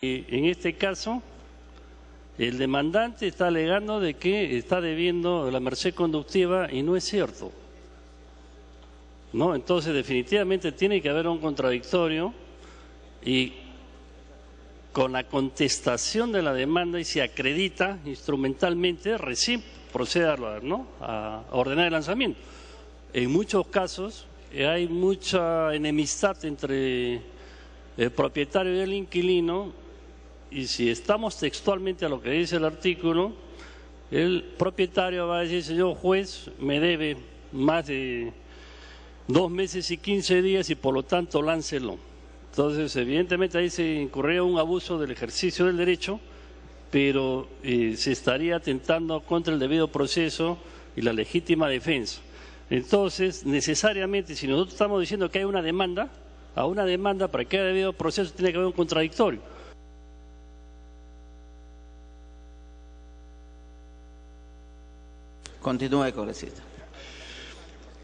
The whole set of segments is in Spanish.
En este caso, el demandante está alegando de que está debiendo la merced conductiva y no es cierto, ¿no? Entonces, definitivamente tiene que haber un contradictorio y con la contestación de la demanda y se acredita instrumentalmente, recién procede a ordenar el lanzamiento. En muchos casos hay mucha enemistad entre el propietario y el inquilino, y si estamos textualmente a lo que dice el artículo, el propietario va a decir: señor juez, me debe más de 2 meses y 15 días y por lo tanto láncelo. Entonces, evidentemente ahí se incurría un abuso del ejercicio del derecho, pero se estaría atentando contra el debido proceso y la legítima defensa. Entonces, necesariamente, si nosotros estamos diciendo que hay una demanda, a una demanda para que haya debido proceso tiene que haber un contradictorio. Continúe, congresista.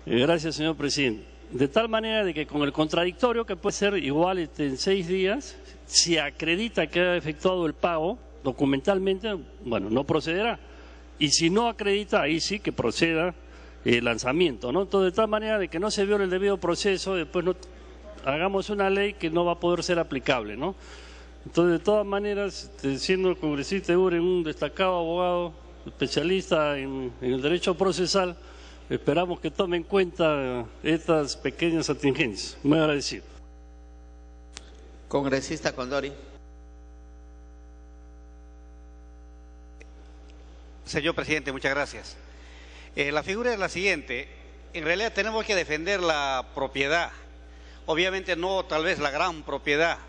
Gracias, señor presidente. De tal manera de que con el contradictorio, que puede ser igual en 6 días, si acredita que ha efectuado el pago documentalmente, bueno, no procederá. Y si no acredita, ahí sí que proceda el lanzamiento, ¿no? Entonces, de tal manera de que no se viole el debido proceso, después no hagamos una ley que no va a poder ser aplicable, ¿no? Entonces, de todas maneras, siendo el congresista Eguren un destacado abogado, especialista en el derecho procesal, esperamos que tome en cuenta estas pequeñas atingencias. Muy agradecido. Congresista Condori. Señor presidente, muchas gracias. La figura es la siguiente: en realidad tenemos que defender la propiedad, obviamente no tal vez la gran propiedad,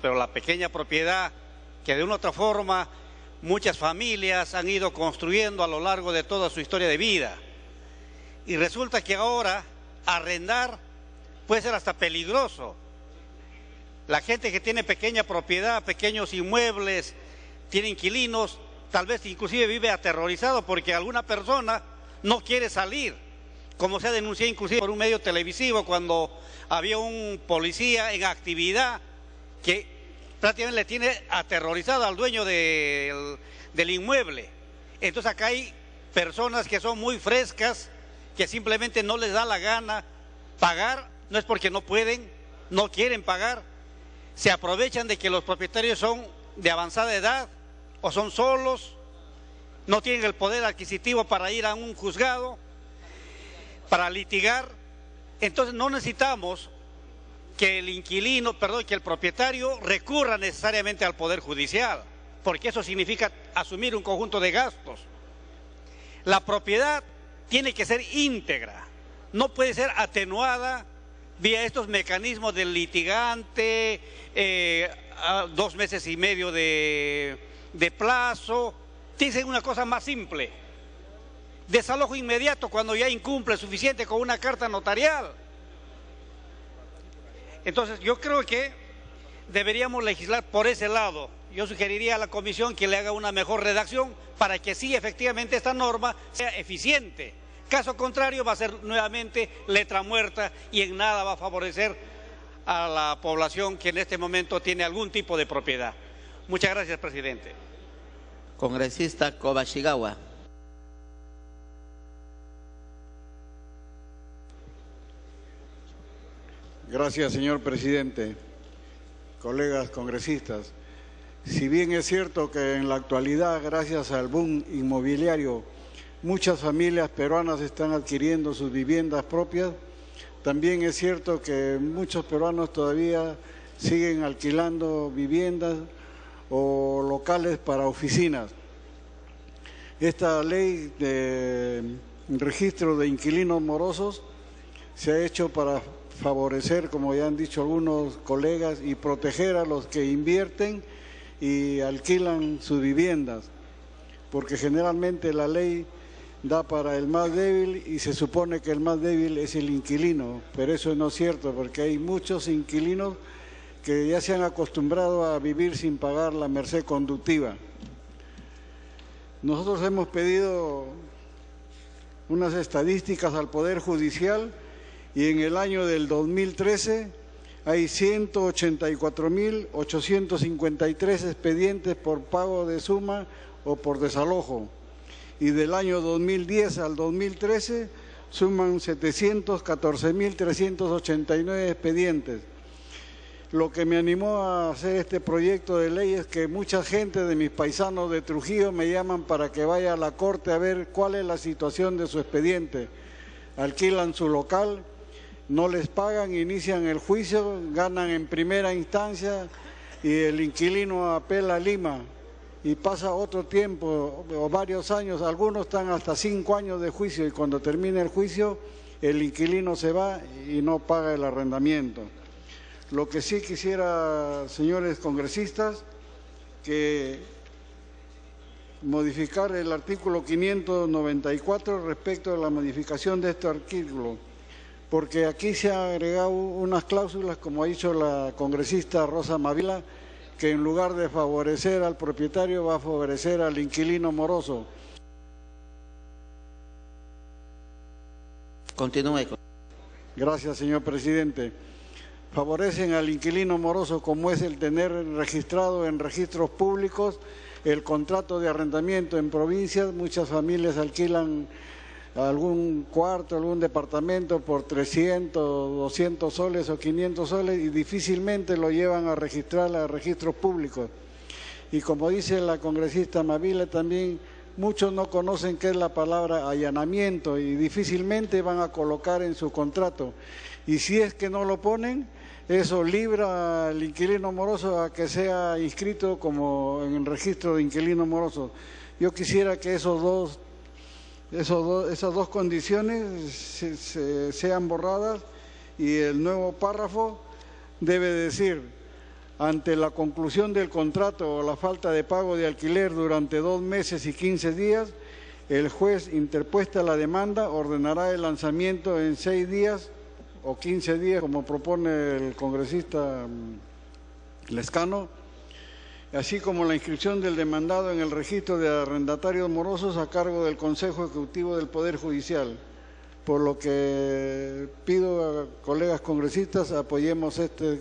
pero la pequeña propiedad que de una u otra forma muchas familias han ido construyendo a lo largo de toda su historia de vida. Y resulta que ahora arrendar puede ser hasta peligroso. La gente que tiene pequeña propiedad, pequeños inmuebles, tiene inquilinos, tal vez inclusive vive aterrorizado porque alguna persona no quiere salir, como se ha denunciado inclusive por un medio televisivo cuando había un policía en actividad que prácticamente le tiene aterrorizado al dueño del inmueble. Entonces acá hay personas que son muy frescas, que simplemente no les da la gana pagar, no es porque no pueden, no quieren pagar, se aprovechan de que los propietarios son de avanzada edad o son solos, no tienen el poder adquisitivo para ir a un juzgado, para litigar. Entonces no necesitamos que el propietario recurra necesariamente al Poder Judicial, porque eso significa asumir un conjunto de gastos. La propiedad tiene que ser íntegra, no puede ser atenuada vía estos mecanismos del litigante, 2 meses y medio de plazo. Tiene que ser una cosa más simple: desalojo inmediato cuando ya incumple suficiente con una carta notarial. Entonces yo creo que deberíamos legislar por ese lado. Yo sugeriría a la comisión que le haga una mejor redacción para que sí efectivamente esta norma sea eficiente. Caso contrario va a ser nuevamente letra muerta y en nada va a favorecer a la población que en este momento tiene algún tipo de propiedad. Muchas gracias, presidente. Congresista Kobayashi. Gracias, señor presidente. Colegas congresistas, si bien es cierto que en la actualidad, gracias al boom inmobiliario, muchas familias peruanas están adquiriendo sus viviendas propias, también es cierto que muchos peruanos todavía siguen alquilando viviendas o locales para oficinas. Esta ley de registro de inquilinos morosos se ha hecho para favorecer, como ya han dicho algunos colegas, y proteger a los que invierten y alquilan sus viviendas, porque generalmente la ley da para el más débil y se supone que el más débil es el inquilino, pero eso no es cierto, porque hay muchos inquilinos que ya se han acostumbrado a vivir sin pagar la merced conductiva. Nosotros hemos pedido unas estadísticas al Poder Judicial y en el año del 2013 hay 184.853 expedientes por pago de suma o por desalojo. Y del año 2010 al 2013 suman 714.389 expedientes. Lo que me animó a hacer este proyecto de ley es que mucha gente de mis paisanos de Trujillo me llaman para que vaya a la corte a ver cuál es la situación de su expediente. Alquilan su local, no les pagan, inician el juicio, ganan en primera instancia y el inquilino apela a Lima y pasa otro tiempo o varios años, algunos están hasta 5 años de juicio y cuando termina el juicio el inquilino se va y no paga el arrendamiento. Lo que sí quisiera, señores congresistas, que modificar el artículo 594 respecto a la modificación de este artículo, porque aquí se han agregado unas cláusulas, como ha dicho la congresista Rosa Mavila, que en lugar de favorecer al propietario va a favorecer al inquilino moroso. Continúe. Gracias, señor presidente. Favorecen al inquilino moroso como es el tener registrado en registros públicos el contrato de arrendamiento en provincias. Muchas familias alquilan algún cuarto, algún departamento por 300, 200 soles o 500 soles y difícilmente lo llevan a registrar a registros públicos. Y como dice la congresista Mavila también, muchos no conocen qué es la palabra allanamiento y difícilmente van a colocar en su contrato. Y si es que no lo ponen, eso libra al inquilino moroso a que sea inscrito como en el registro de inquilino moroso. Yo quisiera que esas dos condiciones sean borradas y el nuevo párrafo debe decir: ante la conclusión del contrato o la falta de pago de alquiler durante 2 meses y 15 días, el juez interpuesta la demanda ordenará el lanzamiento en 6 días o 15 días, como propone el congresista Lescano, así como la inscripción del demandado en el registro de arrendatarios morosos a cargo del Consejo Ejecutivo del Poder Judicial. Por lo que pido a colegas congresistas apoyemos este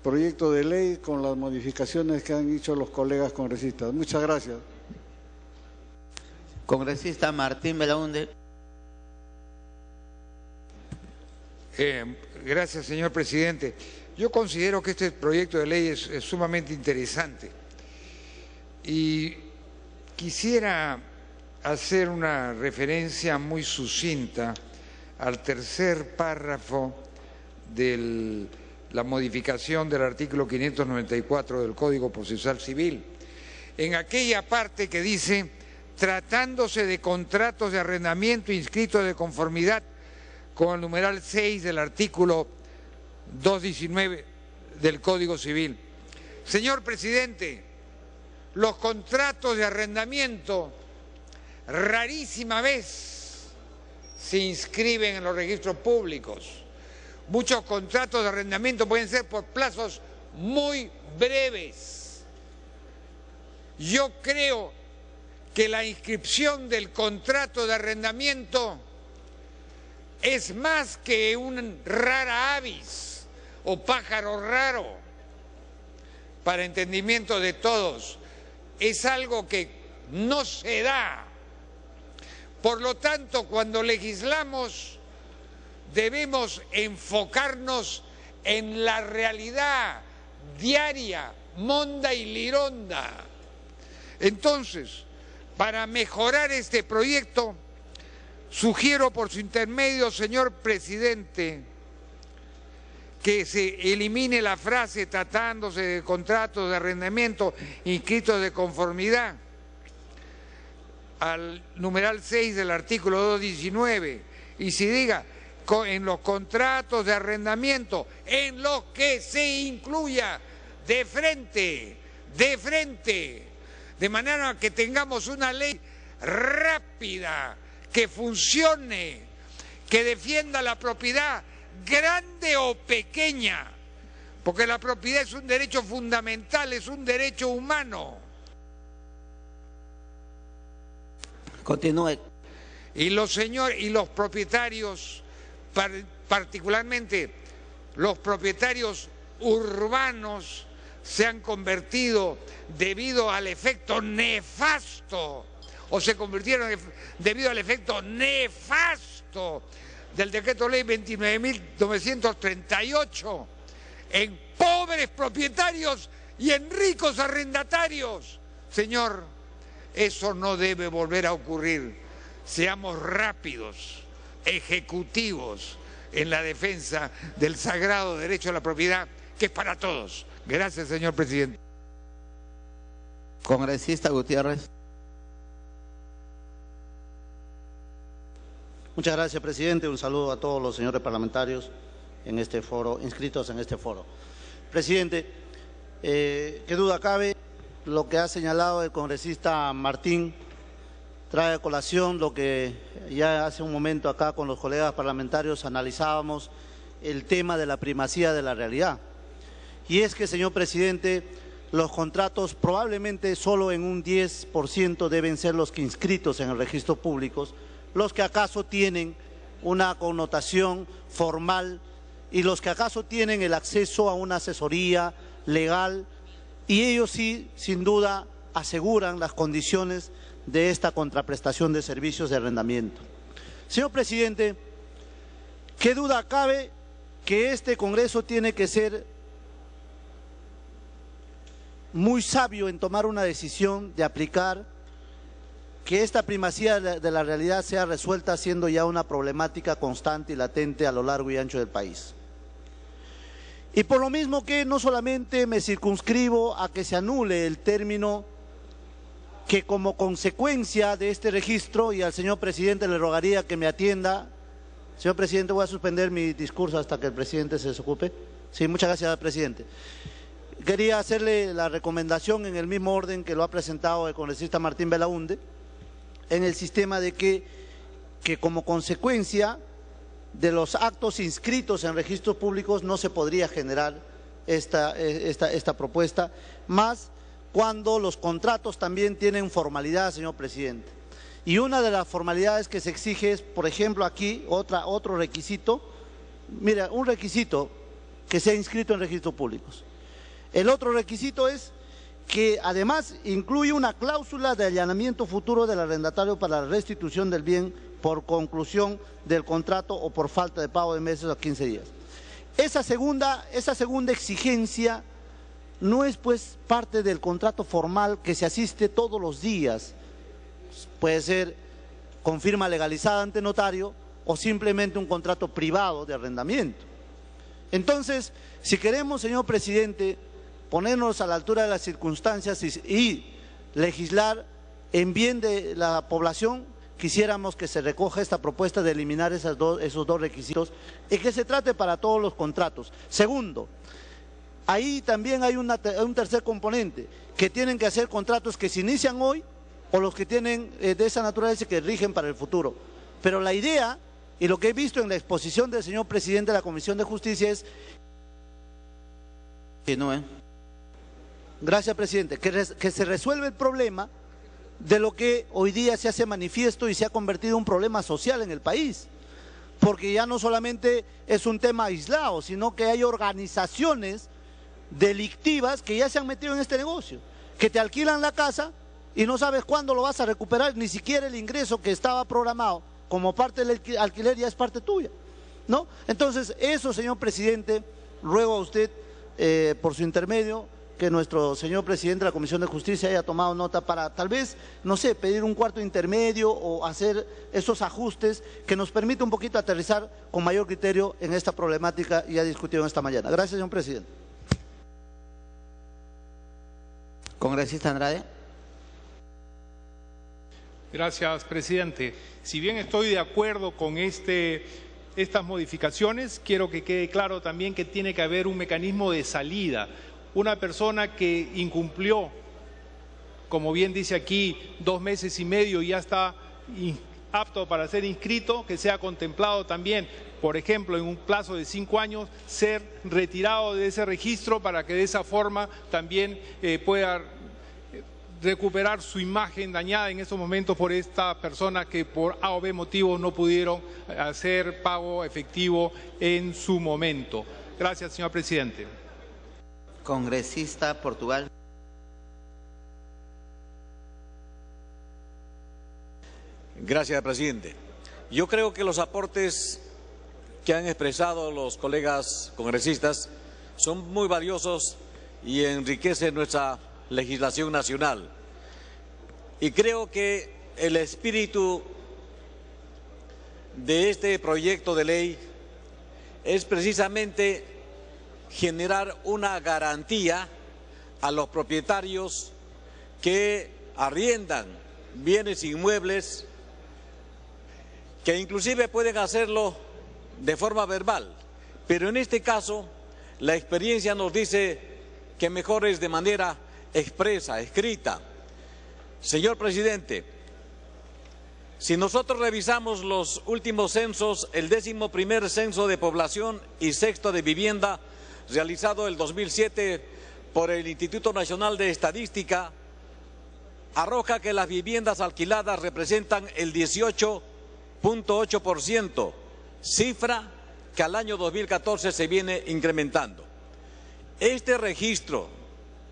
proyecto de ley con las modificaciones que han hecho los colegas congresistas. Muchas gracias. Congresista Martín Belaunde. Gracias, señor presidente. Yo considero que este proyecto de ley es sumamente interesante y quisiera hacer una referencia muy sucinta al tercer párrafo de la modificación del artículo 594 del Código Procesal Civil, en aquella parte que dice: tratándose de contratos de arrendamiento inscritos de conformidad con el numeral 6 del artículo 219 del Código Civil. Señor presidente, los contratos de arrendamiento rarísima vez se inscriben en los registros públicos. Muchos contratos de arrendamiento pueden ser por plazos muy breves. Yo creo que la inscripción del contrato de arrendamiento es más que un rara avis o pájaro raro para entendimiento de todos. Es algo que no se da. Por lo tanto, cuando legislamos debemos enfocarnos en la realidad diaria, monda y lironda. Entonces, para mejorar este proyecto, sugiero por su intermedio, señor presidente, que se elimine la frase tratándose de contratos de arrendamiento inscritos de conformidad al numeral 6 del artículo 219 y se diga en los contratos de arrendamiento en los que se incluya de frente, de manera que tengamos una ley rápida, que funcione, que defienda la propiedad grande o pequeña, porque la propiedad es un derecho fundamental, es un derecho humano. Continúe. Y los propietarios, particularmente los propietarios urbanos se han convertido debido al efecto nefasto, o se convirtieron debido al efecto nefasto del decreto ley 29.938 en pobres propietarios y en ricos arrendatarios. Señor, eso no debe volver a ocurrir. Seamos rápidos, ejecutivos en la defensa del sagrado derecho a la propiedad, que es para todos. Gracias, señor presidente. Congresista Gutiérrez. Muchas gracias, presidente. Un saludo a todos los señores parlamentarios en este foro, inscritos en este foro. Presidente, qué duda cabe, lo que ha señalado el congresista Martín trae a colación lo que ya hace un momento acá con los colegas parlamentarios analizábamos, el tema de la primacía de la realidad. Y es que, señor presidente, los contratos probablemente solo en un 10% deben ser los que inscritos en el registro público, los que acaso tienen una connotación formal y los que acaso tienen el acceso a una asesoría legal, y ellos sí, sin duda, aseguran las condiciones de esta contraprestación de servicios de arrendamiento. Señor presidente, qué duda cabe que este Congreso tiene que ser muy sabio en tomar una decisión de aplicar que esta primacía de la realidad sea resuelta, siendo ya una problemática constante y latente a lo largo y ancho del país. Y por lo mismo que no solamente me circunscribo a que se anule el término que como consecuencia de este registro, y al señor presidente le rogaría que me atienda. Señor presidente, voy a suspender mi discurso hasta que el presidente se desocupe. Sí, muchas gracias, presidente. Quería hacerle la recomendación en el mismo orden que lo ha presentado el congresista Martín Belaúnde, en el sistema de que como consecuencia de los actos inscritos en registros públicos no se podría generar esta propuesta, más cuando los contratos también tienen formalidad, señor presidente. Y una de las formalidades que se exige es, por ejemplo, aquí, otro requisito, mira, un requisito que sea inscrito en registros públicos. El otro requisito es que además incluye una cláusula de allanamiento futuro del arrendatario para la restitución del bien por conclusión del contrato o por falta de pago de meses a 15 días. Esa segunda exigencia no es pues parte del contrato formal que se asiste todos los días. Puede ser con firma legalizada ante notario o simplemente un contrato privado de arrendamiento. Entonces, si queremos, señor presidente, ponernos a la altura de las circunstancias y legislar en bien de la población, quisiéramos que se recoja esta propuesta de eliminar esos dos requisitos y que se trate para todos los contratos. Segundo, ahí también hay un tercer componente, que tienen que hacer contratos que se inician hoy o los que tienen de esa naturaleza que rigen para el futuro. Pero la idea, y lo que he visto en la exposición del señor presidente de la Comisión de Justicia es... Gracias, presidente. Que se resuelva el problema de lo que hoy día se hace manifiesto y se ha convertido en un problema social en el país. Porque ya no solamente es un tema aislado, sino que hay organizaciones delictivas que ya se han metido en este negocio, que te alquilan la casa y no sabes cuándo lo vas a recuperar, ni siquiera el ingreso que estaba programado como parte del alquiler ya es parte tuya, ¿no? Entonces, eso, señor presidente, ruego a usted, por su intermedio, que nuestro señor presidente de la Comisión de Justicia haya tomado nota para tal vez, no sé, pedir un cuarto intermedio o hacer esos ajustes que nos permita un poquito aterrizar con mayor criterio en esta problemática ya discutida esta mañana. Gracias, señor presidente. Congresista Andrade. Gracias, presidente. Si bien estoy de acuerdo con estas modificaciones, quiero que quede claro también que tiene que haber un mecanismo de salida. Una persona que incumplió, como bien dice aquí, 2 meses y medio y ya está apto para ser inscrito, que sea contemplado también, por ejemplo, en un plazo de 5 años, ser retirado de ese registro para que de esa forma también pueda recuperar su imagen dañada en estos momentos por esta persona que por A o B motivos no pudieron hacer pago efectivo en su momento. Gracias, señor presidente. Congresista Portugal. Gracias, presidente. Yo creo que los aportes que han expresado los colegas congresistas son muy valiosos y enriquecen nuestra legislación nacional. Y creo que el espíritu de este proyecto de ley es precisamente generar una garantía a los propietarios que arriendan bienes inmuebles, que inclusive pueden hacerlo de forma verbal, pero en este caso la experiencia nos dice que mejor es de manera expresa, escrita. Señor presidente, si nosotros revisamos los últimos censos, el 11º censo de población y sexto de vivienda realizado el 2007 por el Instituto Nacional de Estadística, arroja que las viviendas alquiladas representan el 18.8%, cifra que al año 2014 se viene incrementando. Este registro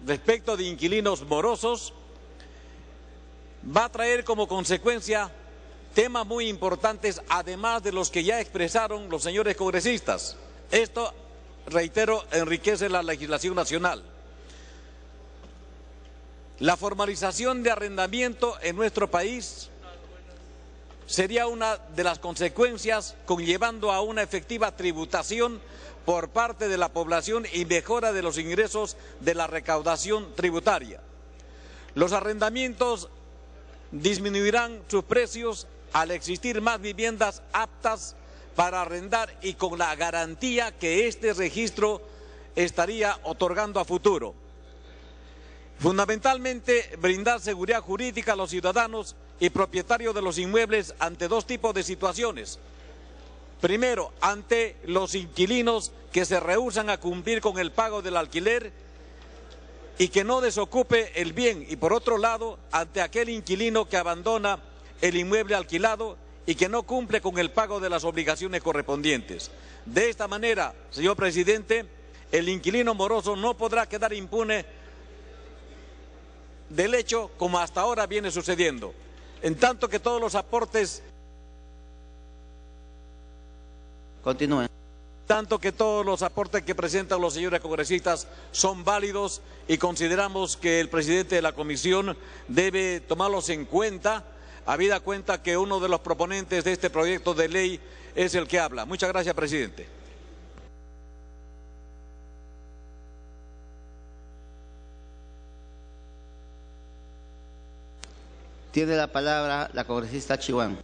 respecto de inquilinos morosos va a traer como consecuencia temas muy importantes, además de los que ya expresaron los señores congresistas. Esto, reitero, enriquece la legislación nacional. La formalización de arrendamiento en nuestro país sería una de las consecuencias, conllevando a una efectiva tributación por parte de la población y mejora de los ingresos de la recaudación tributaria. Los arrendamientos disminuirán sus precios al existir más viviendas aptas para arrendar y con la garantía que este registro estaría otorgando a futuro. Fundamentalmente, brindar seguridad jurídica a los ciudadanos y propietarios de los inmuebles ante dos tipos de situaciones. Primero, ante los inquilinos que se rehúsan a cumplir con el pago del alquiler y que no desocupe el bien, y por otro lado, ante aquel inquilino que abandona el inmueble alquilado y que no cumple con el pago de las obligaciones correspondientes. De esta manera, señor presidente, el inquilino moroso no podrá quedar impune del hecho como hasta ahora viene sucediendo, en tanto que todos los aportes Continúen. tanto que todos los aportes que presentan los señores congresistas son válidos y consideramos que el presidente de la comisión debe tomarlos en cuenta, habida cuenta que uno de los proponentes de este proyecto de ley es el que habla. Muchas gracias, presidente. Tiene la palabra la congresista Chihuahua.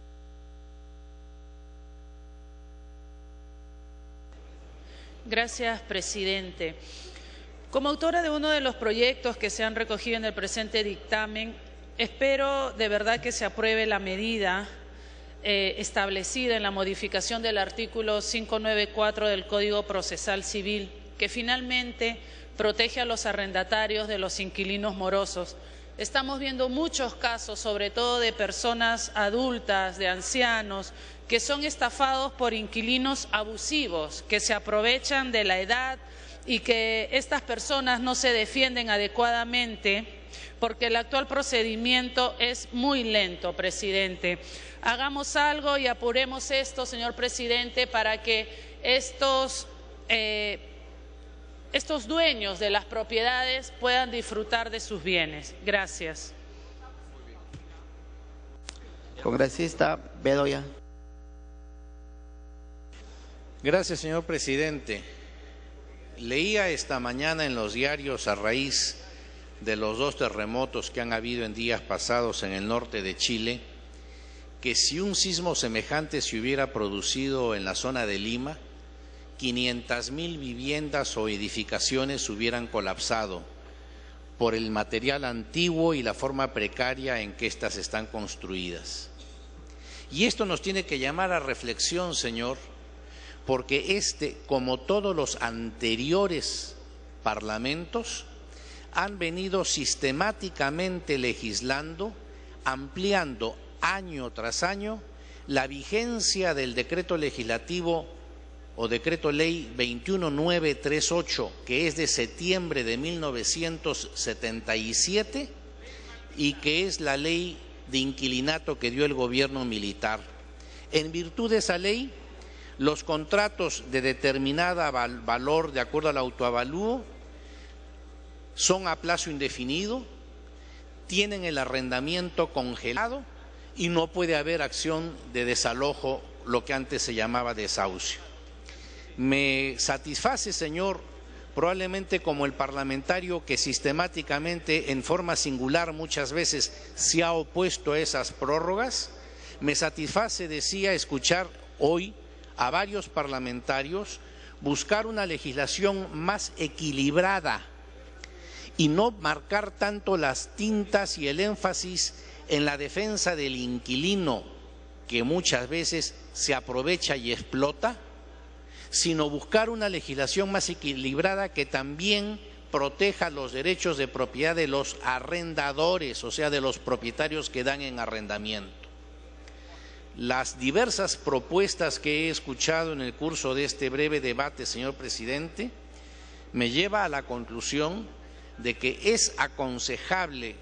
Gracias, presidente. Como autora de uno de los proyectos que se han recogido en el presente dictamen, espero de verdad que se apruebe la medida establecida en la modificación del artículo 594 del Código Procesal Civil, que finalmente protege a los arrendatarios de los inquilinos morosos. Estamos viendo muchos casos, sobre todo de personas adultas, de ancianos, que son estafados por inquilinos abusivos, que se aprovechan de la edad y que estas personas no se defienden adecuadamente porque el actual procedimiento es muy lento, presidente. Hagamos algo y apuremos esto, señor presidente, para que estos dueños de las propiedades puedan disfrutar de sus bienes. Gracias. Congresista Bedoya. Gracias, señor presidente. Leía esta mañana en los diarios, a raíz de los dos terremotos que han habido en días pasados en el norte de Chile, que si un sismo semejante se hubiera producido en la zona de Lima, 500.000 viviendas o edificaciones hubieran colapsado por el material antiguo y la forma precaria en que éstas están construidas. Y esto nos tiene que llamar a reflexión, señor, porque como todos los anteriores parlamentos, han venido sistemáticamente legislando, ampliando año tras año la vigencia del decreto legislativo o Decreto Ley 21938, que es de septiembre de 1977 y que es la ley de inquilinato que dio el gobierno militar. En virtud de esa ley, los contratos de determinada valor de acuerdo al autoavalúo son a plazo indefinido, tienen el arrendamiento congelado y no puede haber acción de desalojo, lo que antes se llamaba desahucio. Me satisface, señor, probablemente como el parlamentario que sistemáticamente, en forma singular, muchas veces se ha opuesto a esas prórrogas, me satisface, decía, escuchar hoy a varios parlamentarios buscar una legislación más equilibrada y no marcar tanto las tintas y el énfasis en la defensa del inquilino, que muchas veces se aprovecha y explota, sino buscar una legislación más equilibrada que también proteja los derechos de propiedad de los arrendadores, o sea, de los propietarios que dan en arrendamiento. Las diversas propuestas que he escuchado en el curso de este breve debate, señor presidente, me lleva a la conclusión de que es aconsejable,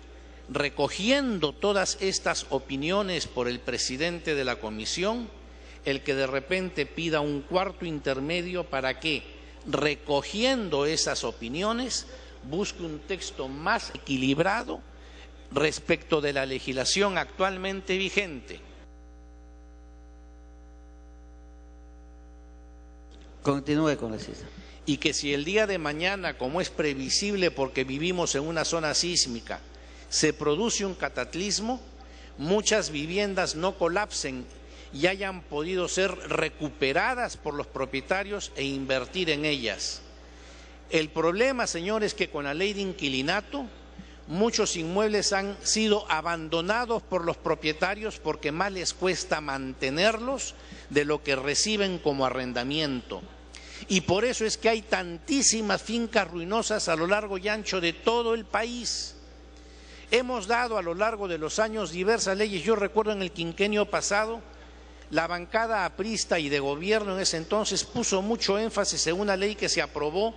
recogiendo todas estas opiniones por el presidente de la comisión, el que de repente pida un cuarto intermedio para que, recogiendo esas opiniones, busque un texto más equilibrado respecto de la legislación actualmente vigente. Continúe, congresista. Y que si el día de mañana, como es previsible porque vivimos en una zona sísmica, se produce un cataclismo, muchas viviendas no colapsen y hayan podido ser recuperadas por los propietarios e invertir en ellas. El problema, señores, es que con la ley de inquilinato muchos inmuebles han sido abandonados por los propietarios porque más les cuesta mantenerlos de lo que reciben como arrendamiento. Y por eso es que hay tantísimas fincas ruinosas a lo largo y ancho de todo el país. Hemos dado a lo largo de los años diversas leyes. Yo recuerdo en el quinquenio pasado, la bancada aprista y de gobierno en ese entonces puso mucho énfasis en una ley que se aprobó,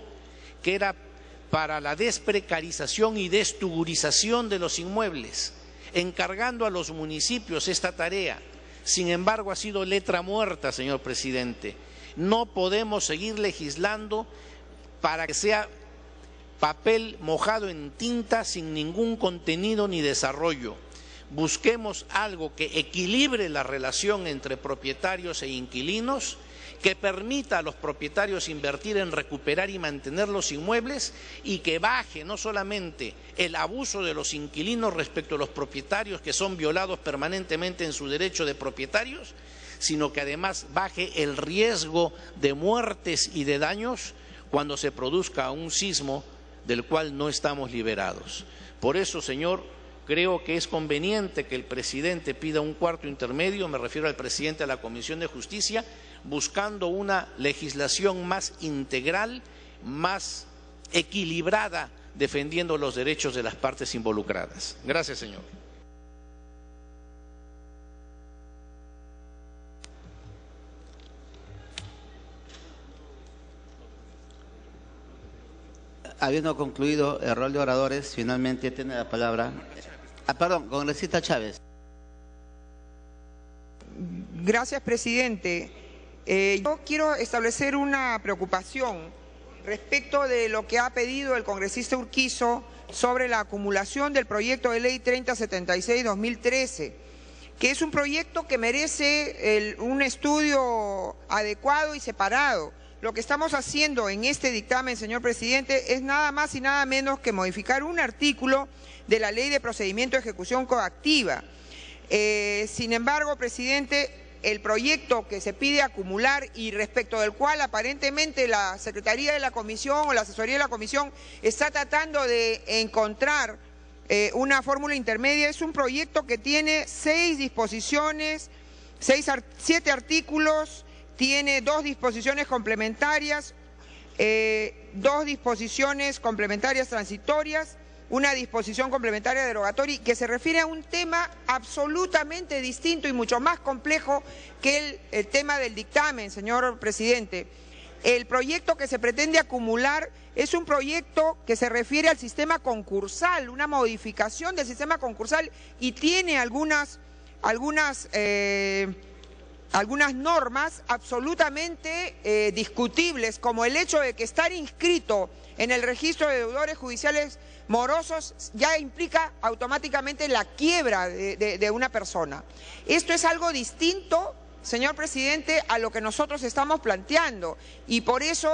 que era para la desprecarización y destugurización de los inmuebles, encargando a los municipios esta tarea. Sin embargo, ha sido letra muerta, señor presidente. No podemos seguir legislando para que sea papel mojado en tinta sin ningún contenido ni desarrollo. Busquemos algo que equilibre la relación entre propietarios e inquilinos, que permita a los propietarios invertir en recuperar y mantener los inmuebles y que baje no solamente el abuso de los inquilinos respecto a los propietarios que son violados permanentemente en su derecho de propietarios, sino que además baje el riesgo de muertes y de daños cuando se produzca un sismo del cual no estamos liberados. Por eso, señor, creo que es conveniente que el presidente pida un cuarto intermedio, me refiero al presidente de la Comisión de Justicia, buscando una legislación más integral, más equilibrada, defendiendo los derechos de las partes involucradas. Gracias, señor. Habiendo concluido el rol de oradores, finalmente tiene la palabra. Perdón, congresista Chávez. Gracias, presidente. Yo quiero establecer una preocupación respecto de lo que ha pedido el congresista Urquizo sobre la acumulación del proyecto de ley 3076-2013, que es un proyecto que merece un estudio adecuado y separado. Lo que estamos haciendo en este dictamen, señor presidente, es nada más y nada menos que modificar un artículo de la Ley de Procedimiento de Ejecución Coactiva. Sin embargo, presidente, el proyecto que se pide acumular y respecto del cual aparentemente la Secretaría de la Comisión o la Asesoría de la Comisión está tratando de encontrar una fórmula intermedia, es un proyecto que tiene 6 disposiciones, 7 artículos, tiene 2 disposiciones complementarias, 2 disposiciones complementarias transitorias, una disposición complementaria derogatoria que se refiere a un tema absolutamente distinto y mucho más complejo que el tema del dictamen, señor presidente. El proyecto que se pretende acumular es un proyecto que se refiere al sistema concursal, una modificación del sistema concursal y tiene algunas normas absolutamente discutibles, como el hecho de que estar inscrito en el registro de deudores judiciales morosos ya implica automáticamente la quiebra de una persona. Esto es algo distinto, señor presidente, a lo que nosotros estamos planteando y por eso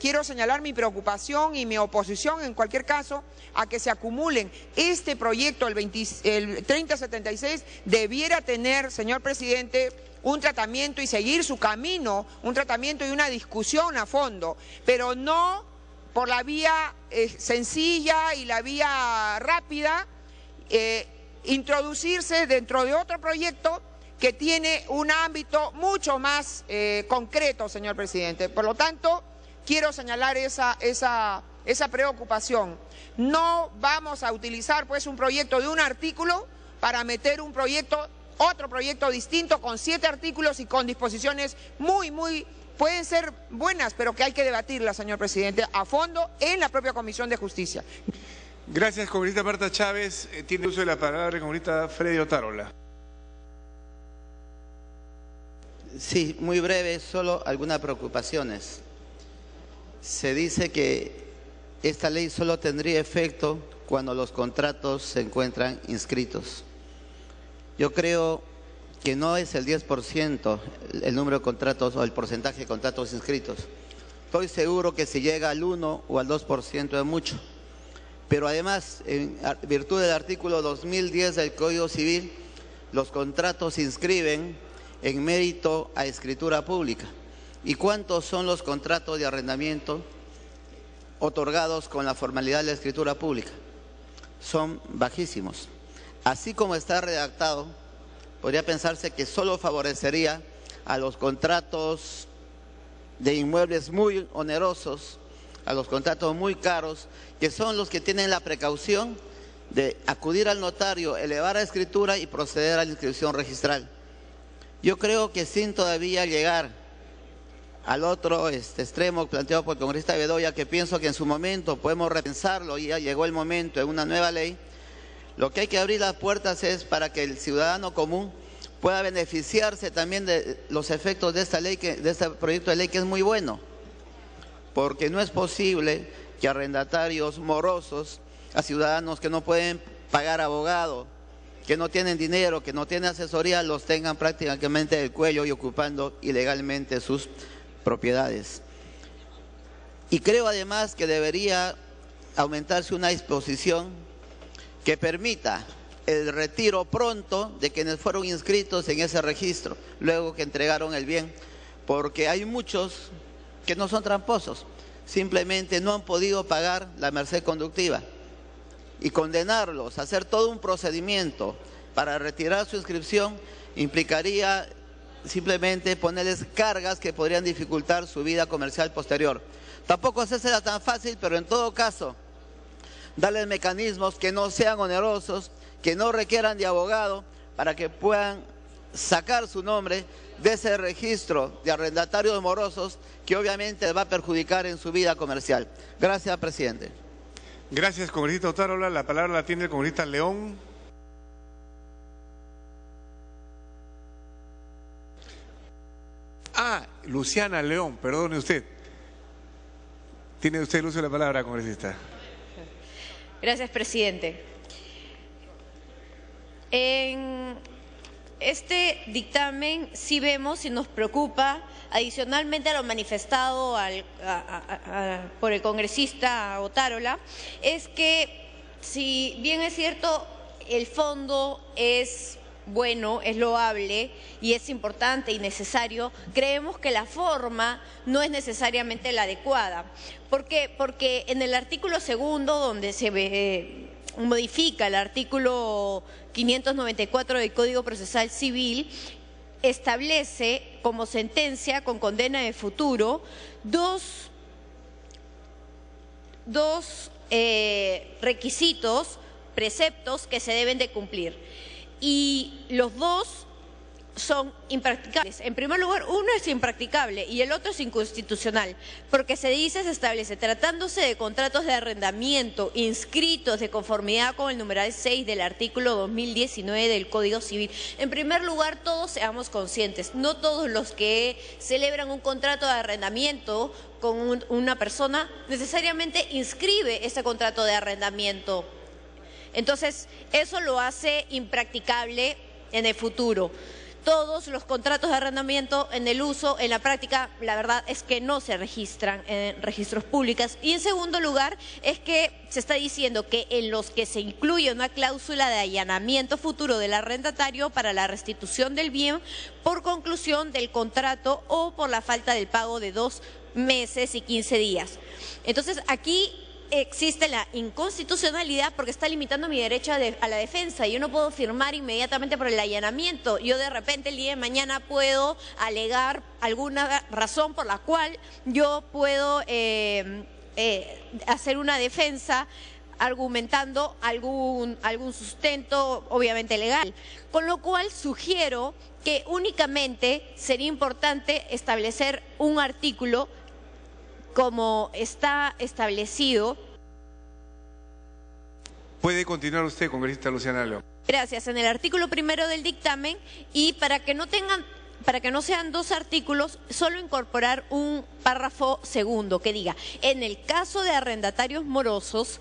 quiero señalar mi preocupación y mi oposición en cualquier caso a que se acumulen. Este proyecto, el 3076, debiera tener, señor presidente, un tratamiento y seguir su camino, un tratamiento y una discusión a fondo, pero no por la vía sencilla y la vía rápida, introducirse dentro de otro proyecto que tiene un ámbito mucho más concreto, señor presidente. Por lo tanto, quiero señalar esa preocupación. No vamos a utilizar pues un proyecto de un artículo para meter otro proyecto distinto con 7 artículos y con disposiciones pueden ser buenas, pero que hay que debatirlas, señor presidente, a fondo en la propia Comisión de Justicia. Gracias, congresista Marta Chávez. Tiene uso de la palabra el congresista Freddy Otárola. Sí, muy breve, solo algunas preocupaciones. Se dice que esta ley solo tendría efecto cuando los contratos se encuentran inscritos. Yo creo que no es el 10% el número de contratos o el porcentaje de contratos inscritos. Estoy seguro que si llega al 1 o al 2% es mucho. Pero además, en virtud del artículo 2010 del Código Civil, los contratos se inscriben en mérito a escritura pública. ¿Y cuántos son los contratos de arrendamiento otorgados con la formalidad de la escritura pública? Son bajísimos. Así como está redactado, podría pensarse que solo favorecería a los contratos de inmuebles muy onerosos, a los contratos muy caros, que son los que tienen la precaución de acudir al notario, elevar a escritura y proceder a la inscripción registral. Yo creo que sin todavía llegar al otro extremo planteado por el congresista Bedoya, que pienso que en su momento podemos repensarlo y ya llegó el momento en una nueva ley, lo que hay que abrir las puertas es para que el ciudadano común pueda beneficiarse también de los efectos de esta ley, de este proyecto de ley que es muy bueno, porque no es posible que arrendatarios morosos, a ciudadanos que no pueden pagar abogado, que no tienen dinero, que no tienen asesoría, los tengan prácticamente del cuello y ocupando ilegalmente sus propiedades. Y creo además que debería aumentarse una disposición que permita el retiro pronto de quienes fueron inscritos en ese registro, luego que entregaron el bien, porque hay muchos que no son tramposos, simplemente no han podido pagar la merced conductiva. Y condenarlos a hacer todo un procedimiento para retirar su inscripción implicaría simplemente ponerles cargas que podrían dificultar su vida comercial posterior. Tampoco hacérsela tan fácil, pero en todo caso, darles mecanismos que no sean onerosos, que no requieran de abogado, para que puedan sacar su nombre de ese registro de arrendatarios morosos que obviamente les va a perjudicar en su vida comercial. Gracias, presidente. Gracias, congresista Otárola. La palabra la tiene el congresista León. Luciana León, perdone usted. Tiene usted el uso de la palabra, congresista. Gracias, presidente. En este dictamen sí vemos y nos preocupa, adicionalmente a lo manifestado por el congresista Otárola, es que si bien es cierto el fondo es bueno, es loable y es importante y necesario, creemos que la forma no es necesariamente la adecuada. ¿Por qué? Porque en el artículo 2, donde se modifica el artículo 594 del Código Procesal Civil, establece como sentencia con condena de futuro dos requisitos, preceptos que se deben de cumplir. Y los dos son impracticables. En primer lugar, uno es impracticable y el otro es inconstitucional, porque se establece, tratándose de contratos de arrendamiento inscritos de conformidad con el numeral 6 del artículo 2019 del Código Civil. En primer lugar, todos seamos conscientes, no todos los que celebran un contrato de arrendamiento con una persona necesariamente inscribe ese contrato de arrendamiento. Entonces, eso lo hace impracticable en el futuro. Todos los contratos de arrendamiento en el uso, en la práctica, la verdad es que no se registran en registros públicos. Y en segundo lugar, es que se está diciendo que en los que se incluye una cláusula de allanamiento futuro del arrendatario para la restitución del bien por conclusión del contrato o por la falta del pago de 2 meses y 15 días. Entonces, aquí existe la inconstitucionalidad porque está limitando mi derecho a la defensa. Yo no puedo firmar inmediatamente por el allanamiento. Yo de repente el día de mañana puedo alegar alguna razón por la cual yo puedo hacer una defensa argumentando algún sustento obviamente legal. Con lo cual sugiero que únicamente sería importante establecer un artículo como está establecido. Puede continuar usted, congresista Luciana León. Gracias. En el artículo 1 del dictamen, y para que no sean 2 artículos, solo incorporar un párrafo segundo que diga: en el caso de arrendatarios morosos,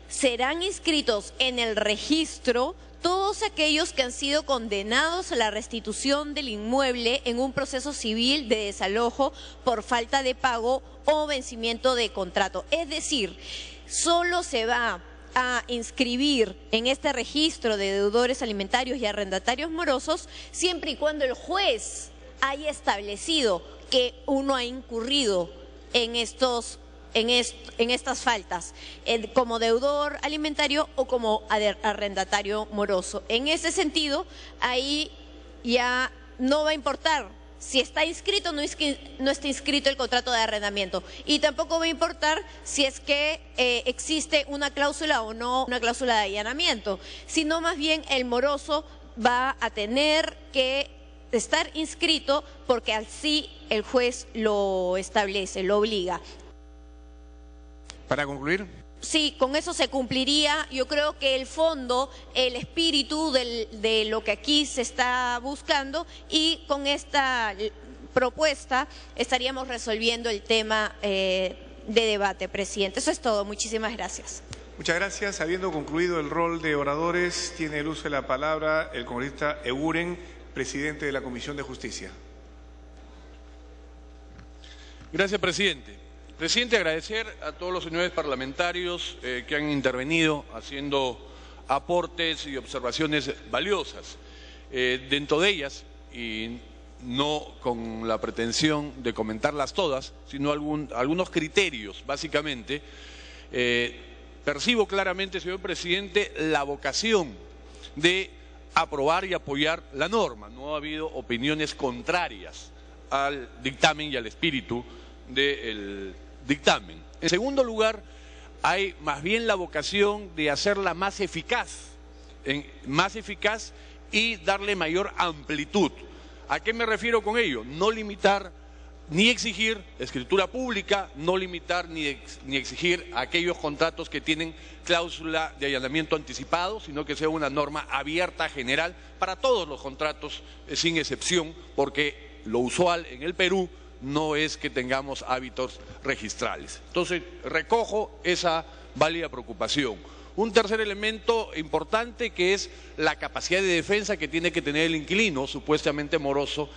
serán inscritos en el registro todos aquellos que han sido condenados a la restitución del inmueble en un proceso civil de desalojo por falta de pago o vencimiento de contrato. Es decir, solo se va a inscribir en este registro de deudores alimentarios y arrendatarios morosos siempre y cuando el juez haya establecido que uno ha incurrido en estas faltas, como deudor alimentario o como arrendatario moroso. En ese sentido, ahí ya no va a importar si está inscrito o no está inscrito el contrato de arrendamiento, y tampoco va a importar si es que existe una cláusula o no, una cláusula de allanamiento, sino más bien el moroso va a tener que estar inscrito porque así el juez lo establece, lo obliga. Para concluir. Sí, con eso se cumpliría, yo creo que el fondo, el espíritu de lo que aquí se está buscando, y con esta propuesta estaríamos resolviendo el tema de debate, presidente. Eso es todo. Muchísimas gracias. Muchas gracias. Habiendo concluido el rol de oradores, tiene el uso de la palabra el congresista Eguren, presidente de la Comisión de Justicia. Gracias, presidente. Presidente, agradecer a todos los señores parlamentarios que han intervenido haciendo aportes y observaciones valiosas. Dentro de ellas, y no con la pretensión de comentarlas todas, sino algunos criterios, básicamente, percibo claramente, señor presidente, la vocación de aprobar y apoyar la norma. No ha habido opiniones contrarias al dictamen y al espíritu del dictamen. En segundo lugar, hay más bien la vocación de hacerla más eficaz y darle mayor amplitud. ¿A qué me refiero con ello? No limitar ni exigir escritura pública, no limitar ni exigir aquellos contratos que tienen cláusula de allanamiento anticipado, sino que sea una norma abierta, general, para todos los contratos, sin excepción, porque lo usual en el Perú no es que tengamos hábitos registrales. Entonces, recojo esa válida preocupación. Un tercer elemento importante, que es la capacidad de defensa que tiene que tener el inquilino, supuestamente moroso,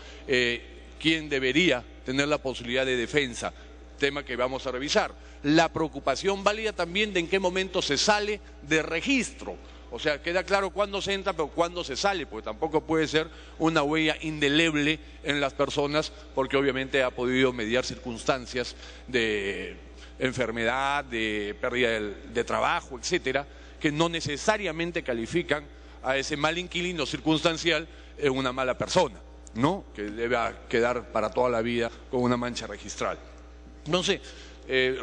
quien debería tener la posibilidad de defensa, tema que vamos a revisar. La preocupación válida también de en qué momento se sale de registro. O sea, queda claro cuándo se entra, pero cuándo se sale, porque tampoco puede ser una huella indeleble en las personas, porque obviamente ha podido mediar circunstancias de enfermedad, de pérdida de trabajo, etcétera, que no necesariamente califican a ese mal inquilino circunstancial en una mala persona, ¿no? Que debe quedar para toda la vida con una mancha registral. Entonces,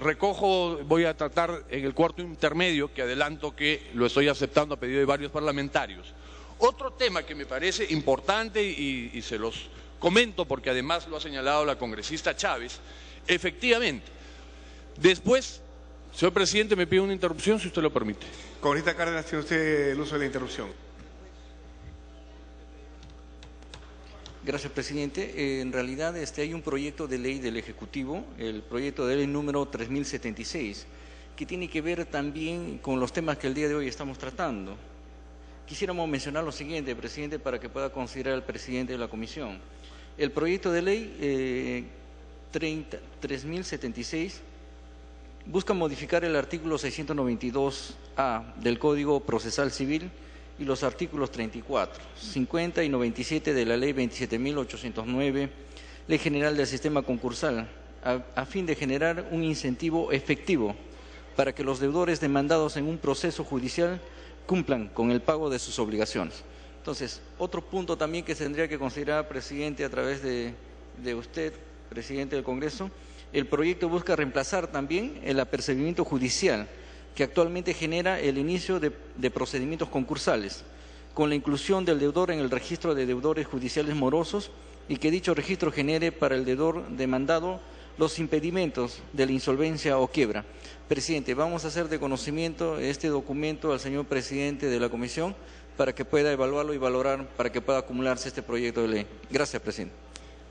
recojo, voy a tratar en el cuarto intermedio, que adelanto que lo estoy aceptando a pedido de varios parlamentarios. Otro tema que me parece importante y se los comento porque además lo ha señalado la congresista Chávez, efectivamente, después, señor presidente, me pide una interrupción si usted lo permite. Congresista Cárdenas, tiene usted el uso de la interrupción. Gracias, presidente. En realidad hay un proyecto de ley del Ejecutivo, el proyecto de ley número 3076, que tiene que ver también con los temas que el día de hoy estamos tratando. Quisiéramos mencionar lo siguiente, presidente, para que pueda considerar el presidente de la comisión. El proyecto de ley 3076 busca modificar el artículo 692A del Código Procesal Civil y los artículos 34, 50 y 97 de la Ley 27.809, Ley General del Sistema Concursal, a fin de generar un incentivo efectivo para que los deudores demandados en un proceso judicial cumplan con el pago de sus obligaciones. Entonces, otro punto también que tendría que considerar, presidente, a través de usted, presidente del Congreso, el proyecto busca reemplazar también el apercibimiento judicial que actualmente genera el inicio de procedimientos concursales, con la inclusión del deudor en el registro de deudores judiciales morosos y que dicho registro genere para el deudor demandado los impedimentos de la insolvencia o quiebra. Presidente, vamos a hacer de conocimiento este documento al señor presidente de la comisión para que pueda evaluarlo y valorar, para que pueda acumularse este proyecto de ley. Gracias, presidente.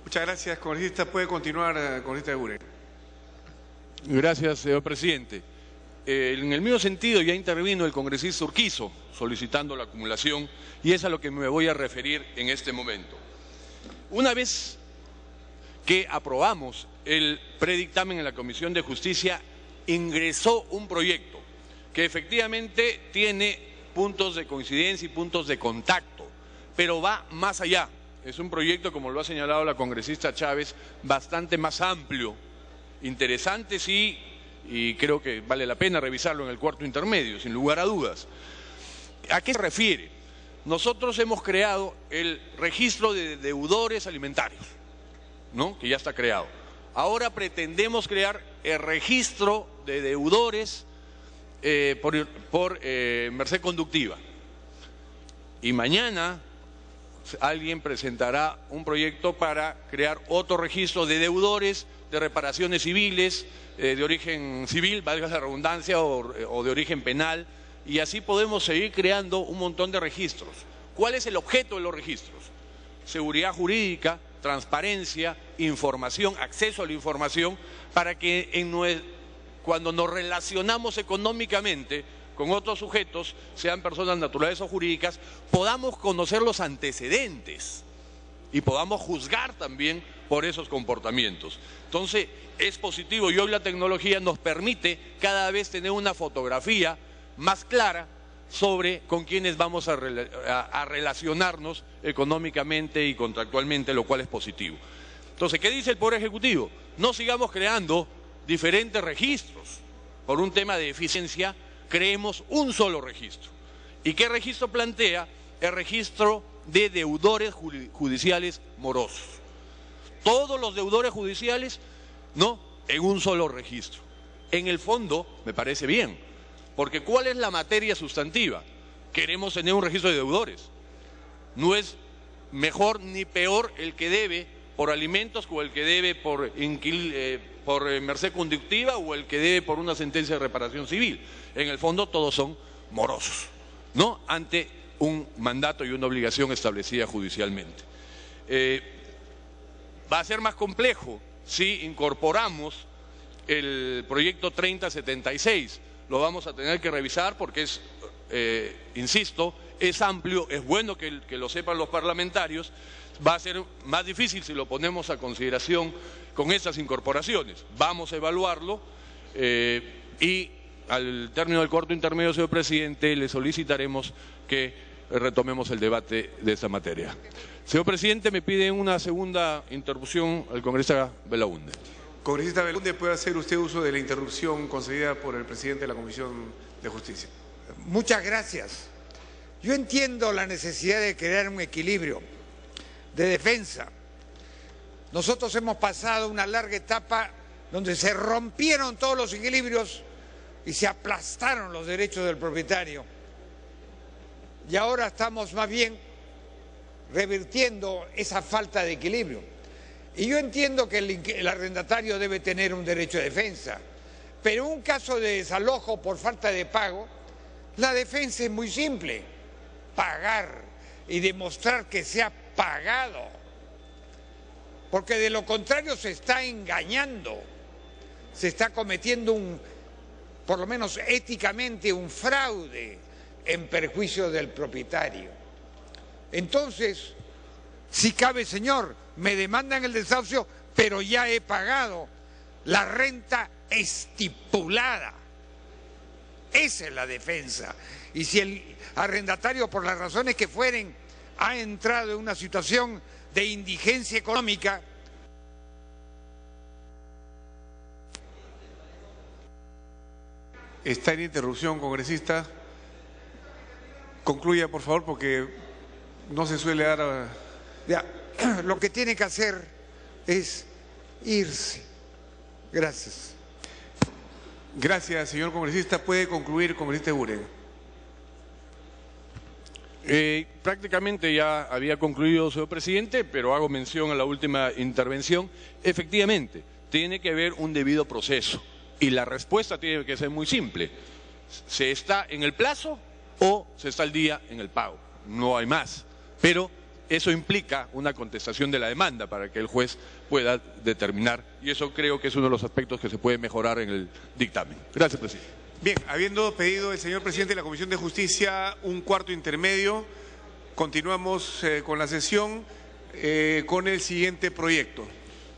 Muchas gracias, congresista. Puede continuar, congresista Eguren. Gracias, señor presidente. En el mismo sentido ya intervino el congresista Urquizo solicitando la acumulación y es a lo que me voy a referir en este momento. Una vez que aprobamos el predictamen en la Comisión de Justicia, ingresó un proyecto que efectivamente tiene puntos de coincidencia y puntos de contacto, pero va más allá. Es un proyecto, como lo ha señalado la congresista Chávez, bastante más amplio, interesante sí, y creo que vale la pena revisarlo en el cuarto intermedio, sin lugar a dudas. ¿A qué se refiere? Nosotros hemos creado el registro de deudores alimentarios, ¿no? Que ya está creado. Ahora pretendemos crear el registro de deudores por merced conductiva. Y mañana alguien presentará un proyecto para crear otro registro de deudores de reparaciones civiles, de origen civil, valga la redundancia, o de origen penal, y así podemos seguir creando un montón de registros. ¿Cuál es el objeto de los registros? Seguridad jurídica, transparencia, información, acceso a la información, para que cuando nos relacionamos económicamente con otros sujetos, sean personas naturales o jurídicas, podamos conocer los antecedentes y podamos juzgar también por esos comportamientos. Entonces, es positivo y hoy la tecnología nos permite cada vez tener una fotografía más clara sobre con quiénes vamos a relacionarnos económicamente y contractualmente, lo cual es positivo. Entonces, ¿qué dice el Poder Ejecutivo? No sigamos creando diferentes registros. Por un tema de eficiencia, creemos un solo registro. ¿Y qué registro plantea? El registro de deudores judiciales morosos. Todos los deudores judiciales, no, en un solo registro. En el fondo, me parece bien, porque ¿cuál es la materia sustantiva? Queremos tener un registro de deudores. No es mejor ni peor el que debe por alimentos o el que debe por merced conductiva o el que debe por una sentencia de reparación civil. En el fondo todos son morosos, ¿no? Ante un mandato y una obligación establecida judicialmente. Va a ser más complejo si incorporamos el proyecto 3076. Lo vamos a tener que revisar porque es, insisto, es amplio, es bueno que lo sepan los parlamentarios. Va a ser más difícil si lo ponemos a consideración con esas incorporaciones. Vamos a evaluarlo y al término del corto intermedio, señor presidente, le solicitaremos que retomemos el debate de esta materia. Señor presidente, me pide una segunda interrupción al congresista Belaunde. Congresista Belaunde, ¿puede hacer usted uso de la interrupción concedida por el presidente de la Comisión de Justicia? Muchas gracias. Yo entiendo la necesidad de crear un equilibrio de defensa. Nosotros hemos pasado una larga etapa donde se rompieron todos los equilibrios y se aplastaron los derechos del propietario. Y ahora estamos más bien revirtiendo esa falta de equilibrio. Y yo entiendo que el arrendatario debe tener un derecho de defensa, pero en un caso de desalojo por falta de pago, la defensa es muy simple: pagar y demostrar que se ha pagado, porque de lo contrario se está engañando, se está cometiendo por lo menos éticamente, un fraude en perjuicio del propietario. Entonces, si cabe, señor, me demandan el desahucio, pero ya he pagado la renta estipulada. Esa es la defensa. Y si el arrendatario, por las razones que fueren, ha entrado en una situación de indigencia económica, está en interrupción, congresista. Concluya, por favor, porque no se suele dar... Ya, lo que tiene que hacer es irse. Gracias. Gracias, señor congresista. Puede concluir, congresista Eguren. Prácticamente ya había concluido, señor presidente, pero hago mención a la última intervención. Efectivamente, tiene que haber un debido proceso y la respuesta tiene que ser muy simple. ¿Se está en el plazo o se está al día en el pago? No hay más. Pero eso implica una contestación de la demanda para que el juez pueda determinar, y eso creo que es uno de los aspectos que se puede mejorar en el dictamen. Gracias, presidente. Bien, habiendo pedido el señor presidente de la Comisión de Justicia un cuarto intermedio, continuamos con la sesión con el siguiente proyecto.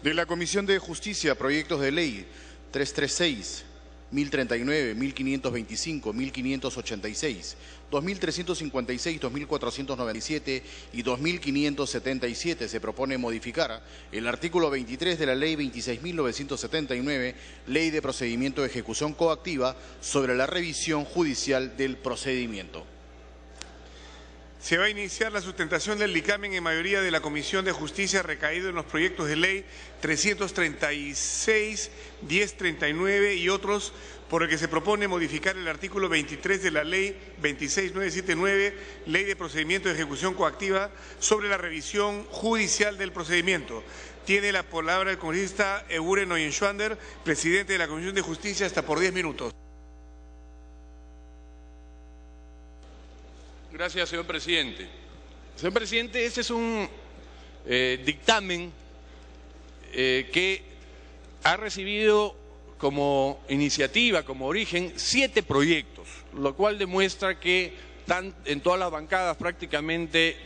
De la Comisión de Justicia, proyectos de ley 336, 1039, 1525, 1586, 2356, 2497 y 2577. Se propone modificar el artículo 23 de la Ley 26.979, Ley de Procedimiento de Ejecución Coactiva, sobre la revisión judicial del procedimiento. Se va a iniciar la sustentación del dictamen en mayoría de la Comisión de Justicia recaído en los proyectos de ley 336, 1039 y otros, por el que se propone modificar el artículo 23 de la Ley 26979, Ley de Procedimiento de Ejecución Coactiva, sobre la revisión judicial del procedimiento. Tiene la palabra el congresista Eguren Oyenschwander, presidente de la Comisión de Justicia, hasta por 10 minutos. Gracias, señor presidente. Señor presidente, este es un dictamen que ha recibido como iniciativa, como origen, 7 proyectos, lo cual demuestra que en todas las bancadas prácticamente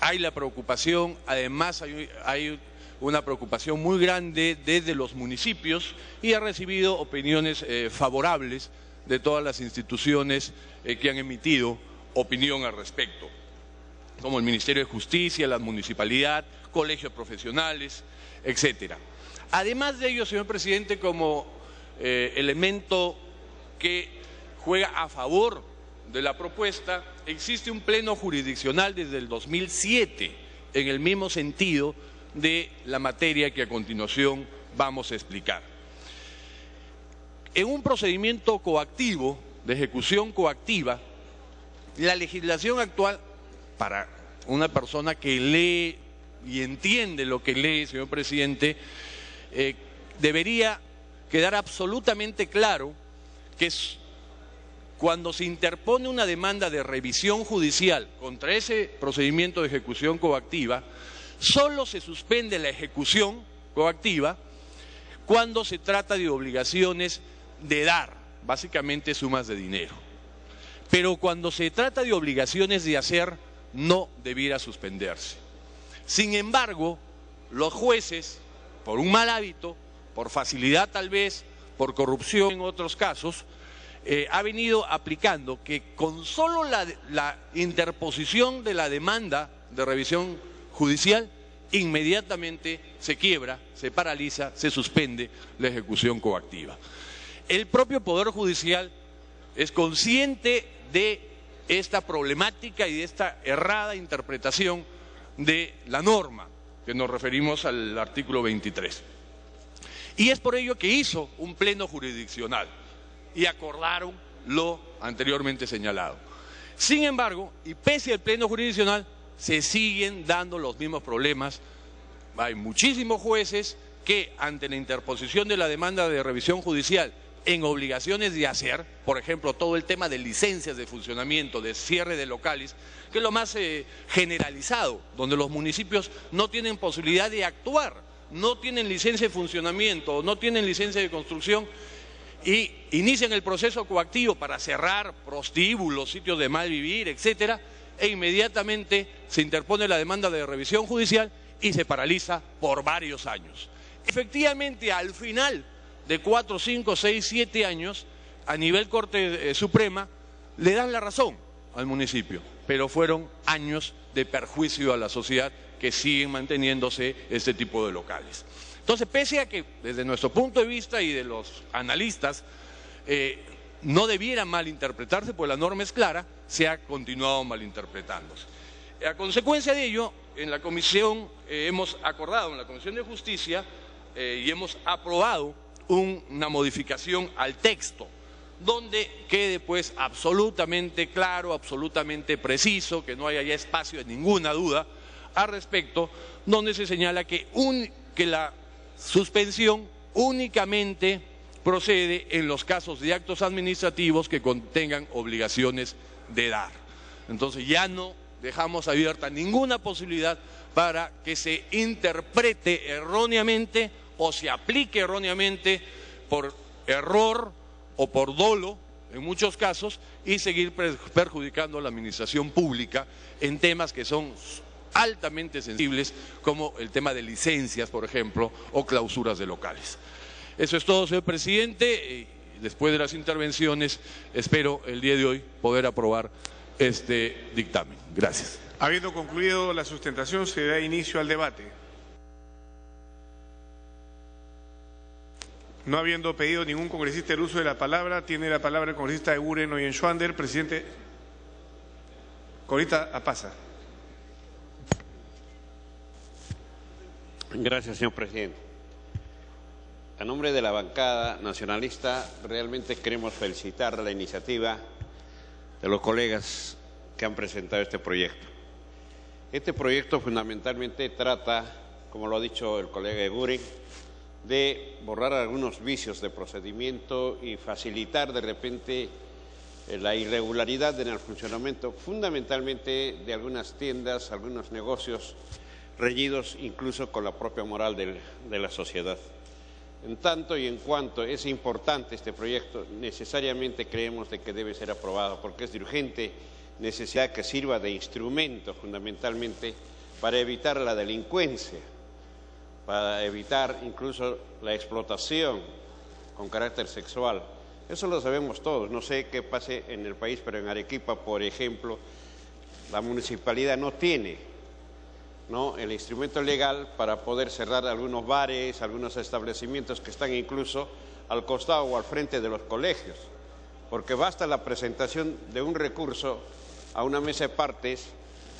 hay la preocupación, además hay una preocupación muy grande desde los municipios y ha recibido opiniones favorables de todas las instituciones que han emitido opinión al respecto, como el Ministerio de Justicia, la Municipalidad, colegios profesionales, etcétera. Además de ello, señor presidente, como elemento que juega a favor de la propuesta, existe un pleno jurisdiccional desde el 2007 en el mismo sentido de la materia que a continuación vamos a explicar. En un procedimiento coactivo, de ejecución coactiva, la legislación actual, para una persona que lee y entiende lo que lee, señor presidente, debería quedar absolutamente claro que cuando se interpone una demanda de revisión judicial contra ese procedimiento de ejecución coactiva, solo se suspende la ejecución coactiva cuando se trata de obligaciones de dar, básicamente sumas de dinero. Pero cuando se trata de obligaciones de hacer, no debiera suspenderse. Sin embargo, los jueces, por un mal hábito, por facilidad tal vez, por corrupción en otros casos, ha venido aplicando que con solo la interposición de la demanda de revisión judicial, inmediatamente se quiebra, se paraliza, se suspende la ejecución coactiva. El propio Poder Judicial es consciente de esta problemática y de esta errada interpretación de la norma, que nos referimos al artículo 23. Y es por ello que hizo un pleno jurisdiccional y acordaron lo anteriormente señalado. Sin embargo, y pese al pleno jurisdiccional, se siguen dando los mismos problemas. Hay muchísimos jueces que ante la interposición de la demanda de revisión judicial en obligaciones de hacer, por ejemplo, todo el tema de licencias de funcionamiento, de cierre de locales, que es lo más generalizado, donde los municipios no tienen posibilidad de actuar, no tienen licencia de funcionamiento, no tienen licencia de construcción y inician el proceso coactivo para cerrar prostíbulos, sitios de mal vivir, etcétera, e inmediatamente se interpone la demanda de revisión judicial y se paraliza por varios años. Efectivamente, al final de 4, 5, 6, 7 años, a nivel Corte Suprema, le dan la razón al municipio, pero fueron años de perjuicio a la sociedad que siguen manteniéndose este tipo de locales. Entonces, pese a que desde nuestro punto de vista y de los analistas no debiera malinterpretarse, pues la norma es clara, se ha continuado malinterpretándose. A consecuencia de ello, en la comisión hemos acordado, en la Comisión de Justicia, y hemos aprobado una modificación al texto, donde quede pues absolutamente claro, absolutamente preciso, que no haya ya espacio de ninguna duda al respecto, donde se señala que la suspensión únicamente procede en los casos de actos administrativos que contengan obligaciones de dar. Entonces ya no dejamos abierta ninguna posibilidad para que se interprete erróneamente o se aplique erróneamente por error o por dolo, en muchos casos, y seguir perjudicando a la administración pública en temas que son altamente sensibles, como el tema de licencias, por ejemplo, o clausuras de locales. Eso es todo, señor presidente. Después de las intervenciones, espero el día de hoy poder aprobar este dictamen. Gracias. Habiendo concluido la sustentación, se da inicio al debate. No habiendo pedido ningún congresista el uso de la palabra, tiene la palabra el congresista Eguren Oyenschwander. Presidente, congresista Apaza. Gracias, señor presidente. A nombre de la bancada nacionalista, realmente queremos felicitar la iniciativa de los colegas que han presentado este proyecto. Este proyecto fundamentalmente trata, como lo ha dicho el colega Eguren, de borrar algunos vicios de procedimiento y facilitar de repente la irregularidad en el funcionamiento, fundamentalmente de algunas tiendas, algunos negocios reñidos incluso con la propia moral de la sociedad. En tanto y en cuanto es importante este proyecto, necesariamente creemos de que debe ser aprobado porque es de urgente necesidad que sirva de instrumento fundamentalmente para evitar la delincuencia, para evitar incluso la explotación con carácter sexual. Eso lo sabemos todos, no sé qué pase en el país, pero en Arequipa, por ejemplo, la municipalidad no tiene el instrumento legal para poder cerrar algunos bares, algunos establecimientos que están incluso al costado o al frente de los colegios, porque basta la presentación de un recurso a una mesa de partes,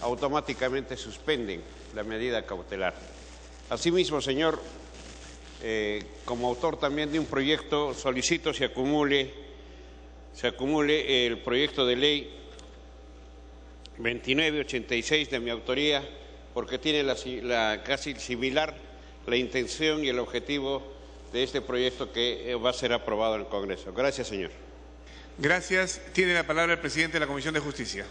automáticamente suspenden la medida cautelar. Asimismo, señor, como autor también de un proyecto, solicito se acumule el proyecto de ley 2986 de mi autoría, porque tiene casi similar la intención y el objetivo de este proyecto que va a ser aprobado en el Congreso. Gracias, señor. Gracias. Tiene la palabra el presidente de la Comisión de Justicia.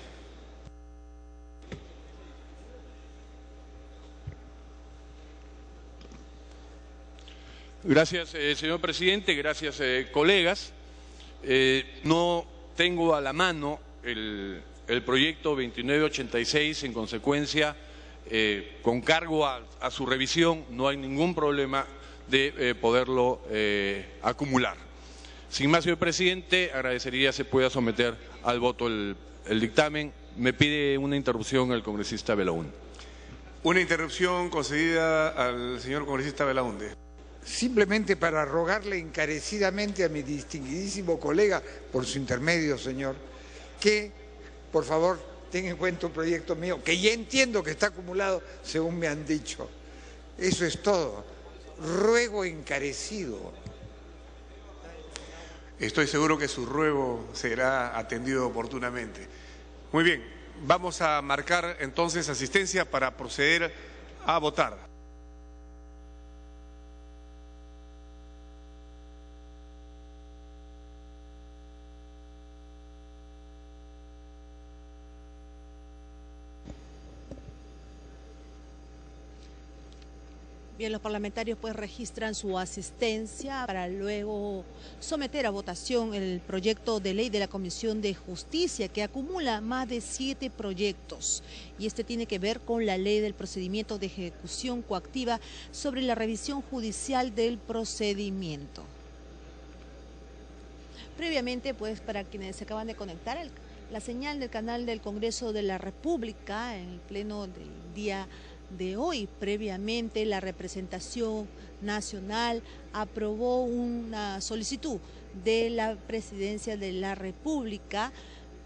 Gracias, señor presidente. Gracias, colegas. No tengo a la mano el proyecto 2986, en consecuencia, con cargo a su revisión, no hay ningún problema de poderlo acumular. Sin más, señor presidente, agradecería se pueda someter al voto el dictamen. Me pide una interrupción el congresista Belaúnde. Una interrupción concedida al señor congresista Belaúnde. Simplemente para rogarle encarecidamente a mi distinguidísimo colega, por su intermedio, señor, que, por favor, tenga en cuenta un proyecto mío, que ya entiendo que está acumulado, según me han dicho. Eso es todo. ruego encarecido. Estoy seguro que su ruego será atendido oportunamente. Muy bien, vamos a marcar entonces asistencia para proceder a votar. Bien, los parlamentarios pues registran su asistencia para luego someter a votación el proyecto de ley de la Comisión de Justicia que acumula más de 7 proyectos y este tiene que ver con la ley del procedimiento de ejecución coactiva sobre la revisión judicial del procedimiento. Previamente, pues para quienes se acaban de conectar, la señal del canal del Congreso de la República en el pleno del día de hoy. Previamente, la representación nacional aprobó una solicitud de la Presidencia de la República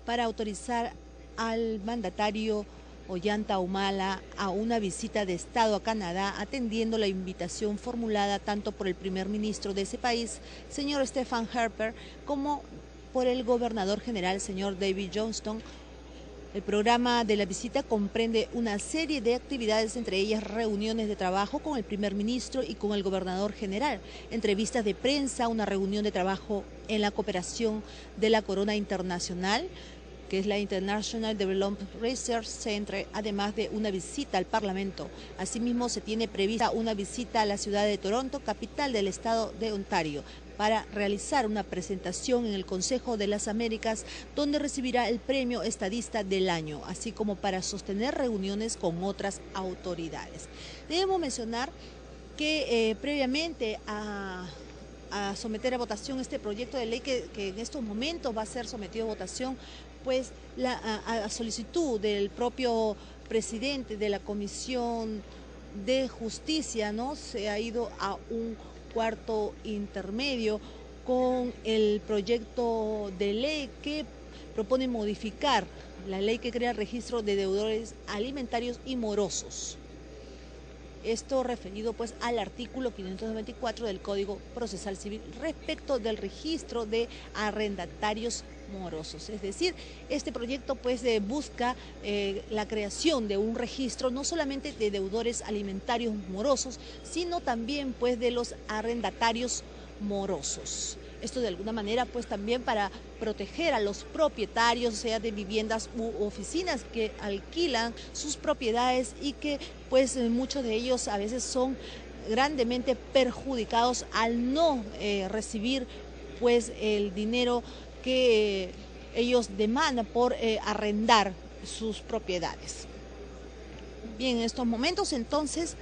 para autorizar al mandatario Ollanta Humala a una visita de Estado a Canadá, atendiendo la invitación formulada tanto por el primer ministro de ese país, señor Stephen Harper, como por el gobernador general, señor David Johnston. El programa de la visita comprende una serie de actividades, entre ellas reuniones de trabajo con el primer ministro y con el gobernador general, entrevistas de prensa, una reunión de trabajo en la cooperación de la Corona Internacional, que es la International Development Research Center, además de una visita al Parlamento. Asimismo, se tiene prevista una visita a la ciudad de Toronto, capital del estado de Ontario, para realizar una presentación en el Consejo de las Américas, donde recibirá el premio estadista del año, así como para sostener reuniones con otras autoridades. Debemos mencionar que previamente a someter a votación este proyecto de ley que en estos momentos va a ser sometido a votación, pues a solicitud del propio presidente de la Comisión de Justicia, ¿no? Se ha ido a un cuarto intermedio con el proyecto de ley que propone modificar la ley que crea el registro de deudores alimentarios y morosos. Esto referido pues al artículo 594 del Código Procesal Civil respecto del registro de arrendatarios morosos. Es decir, este proyecto pues busca la creación de un registro no solamente de deudores alimentarios morosos, sino también pues de los arrendatarios morosos. Esto de alguna manera pues también para proteger a los propietarios, sea de viviendas u oficinas que alquilan sus propiedades y que pues muchos de ellos a veces son grandemente perjudicados al no recibir pues el dinero que ellos demandan por arrendar sus propiedades. Bien, en estos momentos entonces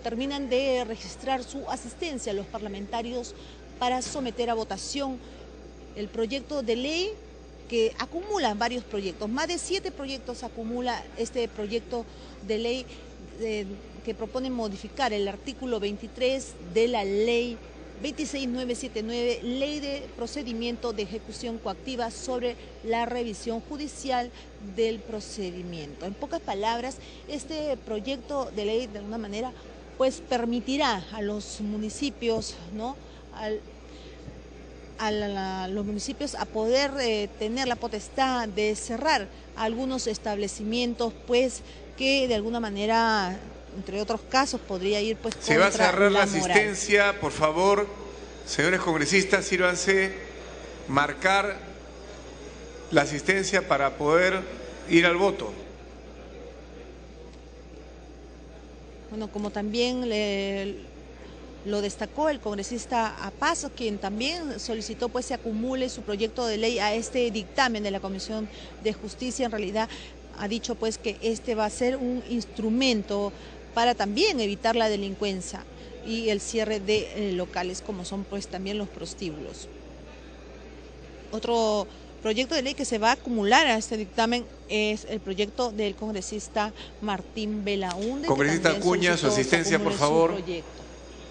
terminan de registrar su asistencia a los parlamentarios para someter a votación el proyecto de ley que acumula varios proyectos. Más de 7 proyectos acumula este proyecto de ley que propone modificar el artículo 23 de la ley 26979, Ley de Procedimiento de Ejecución Coactiva sobre la revisión judicial del procedimiento. En pocas palabras, este proyecto de ley de alguna manera pues permitirá a los municipios, ¿no?, los municipios a poder tener la potestad de cerrar algunos establecimientos pues que de alguna manera, entre otros casos, podría ir pues se va a cerrar la asistencia, por favor, señores congresistas, sírvanse marcar la asistencia para poder ir al voto. Bueno, como también lo destacó el congresista Apaz, quien también solicitó pues se acumule su proyecto de ley a este dictamen de la Comisión de Justicia. En realidad ha dicho pues que este va a ser un instrumento para también evitar la delincuencia y el cierre de locales como son pues también los prostíbulos. Otro proyecto de ley que se va a acumular a este dictamen es el proyecto del congresista Martín Belaúnde. Congresista Acuña, su asistencia, por favor.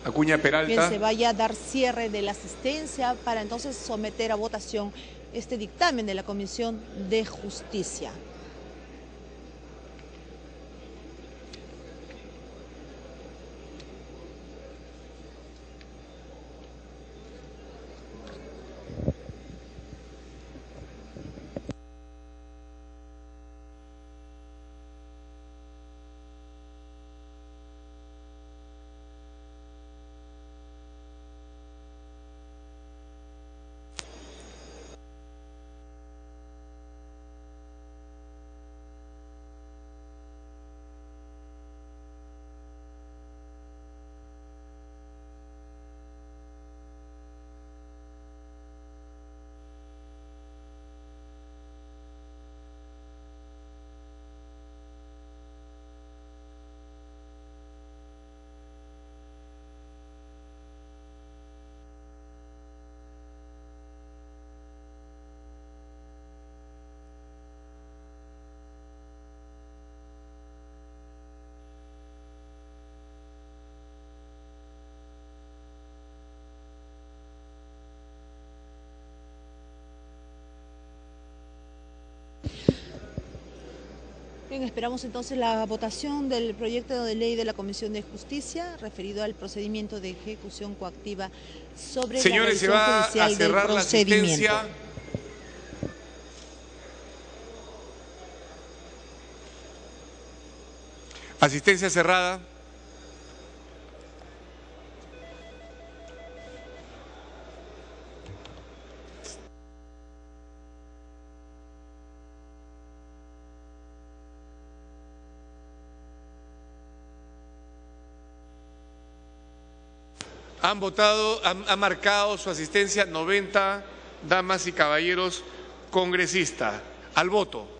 Acuña Peralta. Bien, se vaya a dar cierre de la asistencia para entonces someter a votación este dictamen de la Comisión de Justicia. Bien, esperamos entonces la votación del proyecto de ley de la Comisión de Justicia referido al procedimiento de ejecución coactiva sobre Señores, la revisión judicial del procedimiento. la asistencia. Asistencia cerrada. Han votado, han marcado su asistencia 90 damas y caballeros congresistas. Al voto.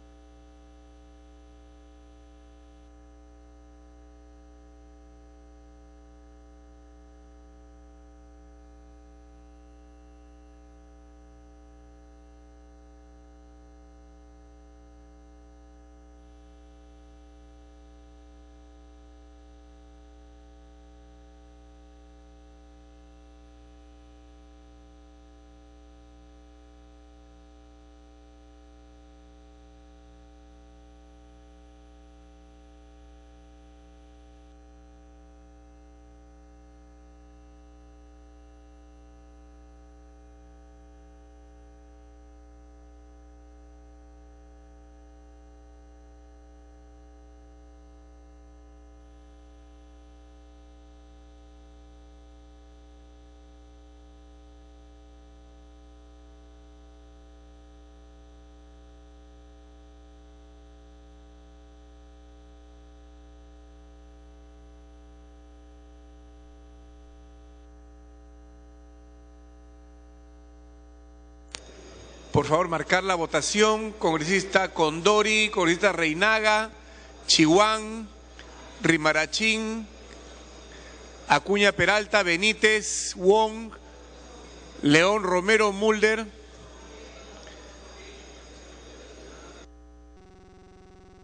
Por favor, marcar la votación. Congresista Condori, congresista Reinaga, Chihuán, Rimarachín, Acuña Peralta, Benítez, Wong, León Romero, Mulder.